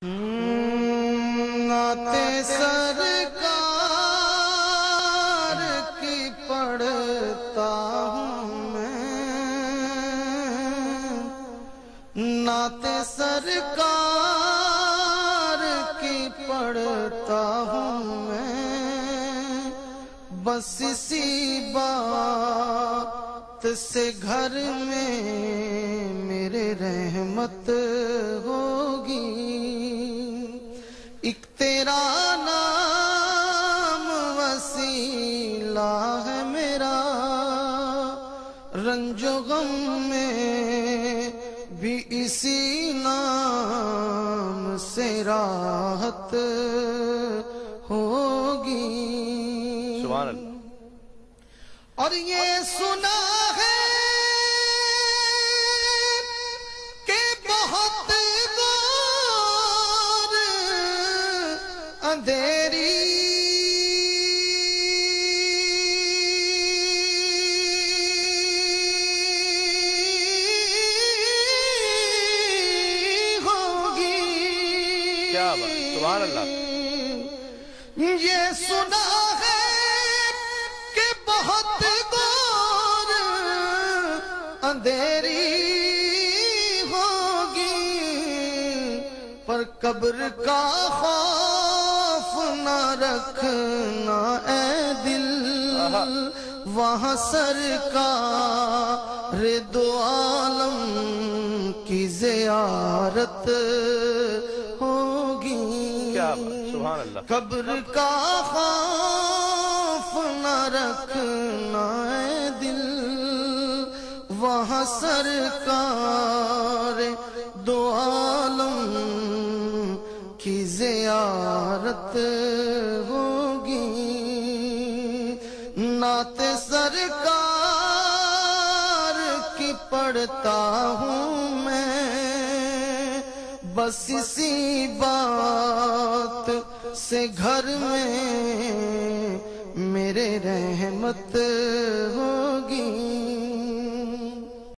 نعتِ سرکار کی پڑھتا ہوں میں، نعتِ سرکار کی پڑھتا ہوں میں، بس اسی بات سے گھر میں میرے رحمت ہوگی۔ ایک تیرا نام وسیلہ ہے میرا، رنج و غم میں بھی اسی نام سے راحت ہوگی۔ سبحان اللہ۔ اور یہ سنا ہے کہ بہت گور اندھیری ہوگی۔ کیا بات، سبحان اللہ۔ یہ سنا ہے کہ بہت گور اندھیری ہوگی، پر قبر کا خوف نہ رکھنا اے دل، وہاں سرکار دو عالم کی زیارت ہوگی۔ کیا بات، سبحان اللہ۔ قبر کا خوف نہ رکھنا اے دل، وہاں سرکار دو عالم کی زیارت ہوگی۔ نعت سرکار کی پڑھتا ہوں میں، بس اسی بات سے گھر میں میرے رحمت ہوگی۔